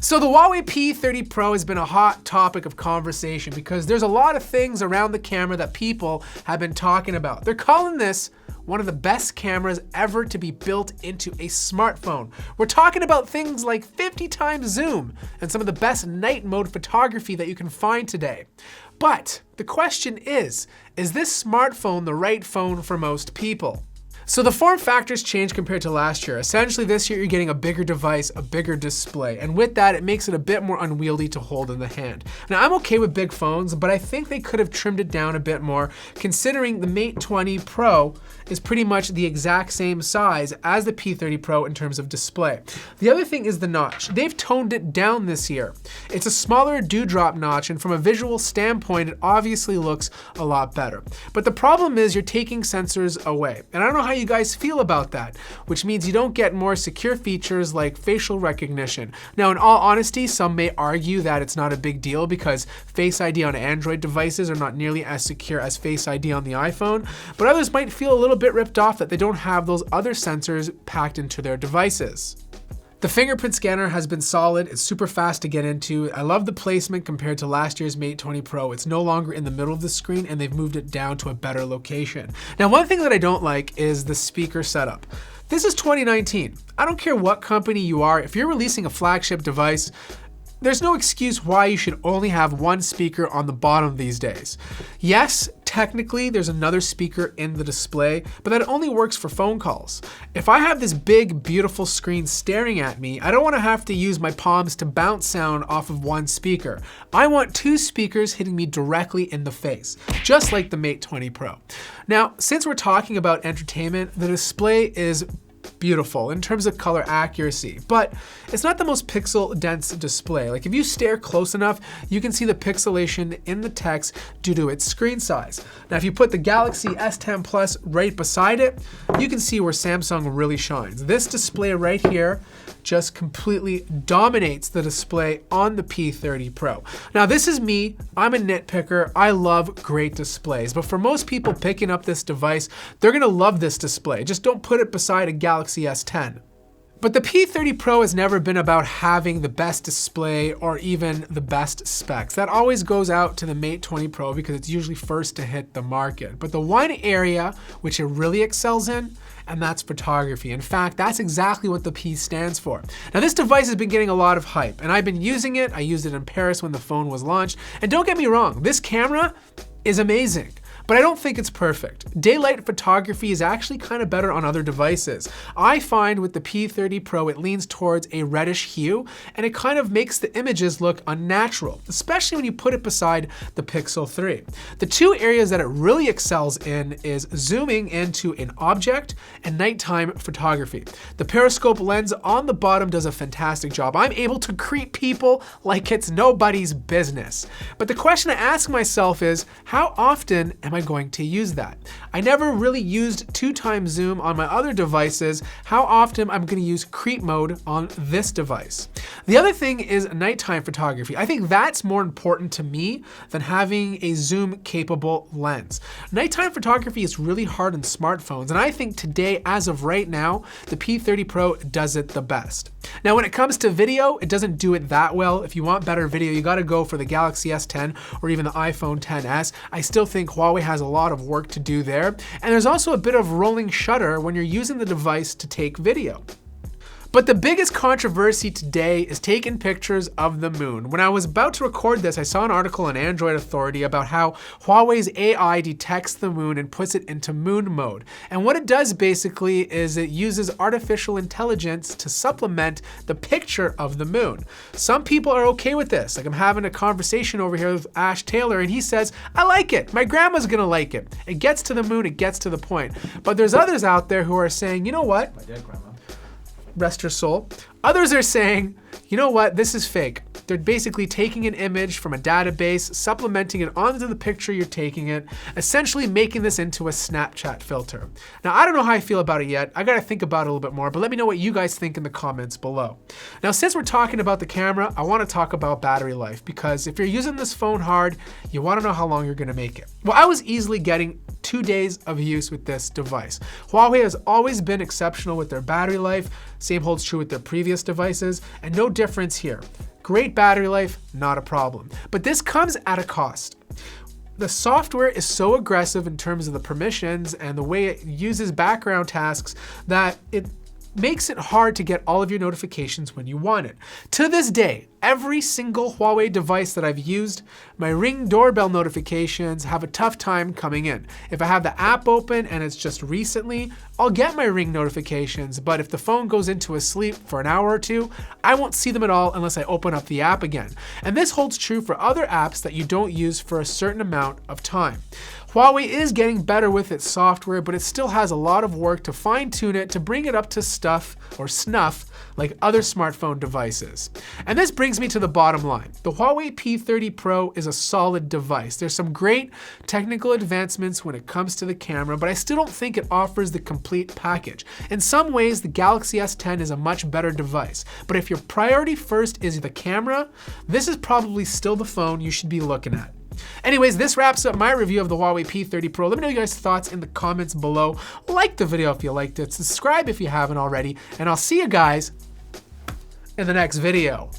So the Huawei P30 Pro has been a hot topic of conversation because there's a lot of things around the camera that people have been talking about. They're calling this one of the best cameras ever to be built into a smartphone. We're talking about things like 50 times zoom and some of the best night mode photography that you can find today. But the question is this smartphone the right phone for most people? So the form factors changed compared to last year. Essentially this year you're getting a bigger device, a bigger display, and with that it makes it a bit more unwieldy to hold in the hand. Now I'm okay with big phones, but I think they could have trimmed it down a bit more considering the Mate 20 Pro is pretty much the exact same size as the P30 Pro in terms of display. The other thing is the notch. They've toned it down this year. It's a smaller dewdrop notch, and from a visual standpoint it obviously looks a lot better. But the problem is you're taking sensors away, and I don't know how you guys feel about that, which means you don't get more secure features like facial recognition. Now, in all honesty, some may argue that it's not a big deal because Face ID on Android devices are not nearly as secure as Face ID on the iPhone, but others might feel a little bit ripped off that they don't have those other sensors packed into their devices. The fingerprint scanner has been solid. It's super fast to get into. I love the placement compared to last year's Mate 20 Pro. It's no longer in the middle of the screen and they've moved it down to a better location. Now, one thing that I don't like is the speaker setup. This is 2019. I don't care what company you are. If you're releasing a flagship device, there's no excuse why you should only have one speaker on the bottom these days. Yes, technically there's another speaker in the display, but that only works for phone calls. If I have this big, beautiful screen staring at me, I don't want to have to use my palms to bounce sound off of one speaker. I want two speakers hitting me directly in the face, just like the Mate 20 Pro. Now, since we're talking about entertainment, the display is beautiful in terms of color accuracy, but it's not the most pixel dense display. Like if you stare close enough, you can see the pixelation in the text due to its screen size. Now, if you put the Galaxy S10 Plus right beside it, you can see where Samsung really shines. This display right here just completely dominates the display on the P30 Pro. Now, this is me. I'm a nitpicker. I love great displays, but for most people picking up this device, they're gonna love this display. Just don't put it beside a Galaxy S10. But the P30 Pro has never been about having the best display or even the best specs. That always goes out to the Mate 20 Pro because it's usually first to hit the market. But the one area which it really excels in, and that's photography. In fact, that's exactly what the P stands for. Now, this device has been getting a lot of hype, and I've been using it. I used it in Paris when the phone was launched. And don't get me wrong, this camera is amazing. But I don't think it's perfect. Daylight photography is actually kind of better on other devices. I find with the P30 Pro, it leans towards a reddish hue, and it kind of makes the images look unnatural, especially when you put it beside the Pixel 3. The two areas that it really excels in is zooming into an object and nighttime photography. The periscope lens on the bottom does a fantastic job. I'm able to creep people like it's nobody's business. But the question I ask myself is, how often am I going to use that? I never really used 2x zoom on my other devices. How often I'm going to use creep mode on this device? The other thing is nighttime photography. I think that's more important to me than having a zoom capable lens. Nighttime photography is really hard on smartphones, and I think today, as of right now, the P30 Pro does it the best. Now, when it comes to video, it doesn't do it that well. If you want better video, you got to go for the Galaxy S10 or even the iPhone XS. I still think Huawei has a lot of work to do there. And there's also a bit of rolling shutter when you're using the device to take video. But the biggest controversy today is taking pictures of the moon. When I was about to record this, I saw an article on Android Authority about how Huawei's AI detects the moon and puts it into moon mode. And what it does basically is it uses artificial intelligence to supplement the picture of the moon. Some people are okay with this. Like, I'm having a conversation over here with Ash Taylor and he says, I like it. My grandma's gonna like it. It gets to the moon, it gets to the point. But there's others out there who are saying, you know what? My dead grandma. Rest her soul. Others are saying, you know what, this is fake. They're basically taking an image from a database, supplementing it onto the picture you're taking it, essentially making this into a Snapchat filter. Now, I don't know how I feel about it yet. I gotta think about it a little bit more, but let me know what you guys think in the comments below. Now, since we're talking about the camera, I wanna talk about battery life, because if you're using this phone hard, you wanna know how long you're gonna make it. Well, I was easily getting 2 days of use with this device. Huawei has always been exceptional with their battery life. Same holds true with their previous devices, and no difference here. Great battery life, not a problem. But this comes at a cost. The software is so aggressive in terms of the permissions and the way it uses background tasks that it makes it hard to get all of your notifications when you want it. To this day, every single Huawei device that I've used, my Ring doorbell notifications have a tough time coming in. If I have the app open and it's just recently, I'll get my Ring notifications, but if the phone goes into a sleep for an hour or two, I won't see them at all unless I open up the app again. And this holds true for other apps that you don't use for a certain amount of time. Huawei is getting better with its software, but it still has a lot of work to fine-tune it to bring it up to stuff or snuff like other smartphone devices. And this brings me to the bottom line. The Huawei P30 Pro is a solid device. There's some great technical advancements when it comes to the camera, but I still don't think it offers the complete package. In some ways, the Galaxy S10 is a much better device, but if your priority first is the camera, this is probably still the phone you should be looking at. Anyways, this wraps up my review of the Huawei P30 Pro. Let me know your guys' thoughts in the comments below. Like the video if you liked it, subscribe if you haven't already, and I'll see you guys in the next video.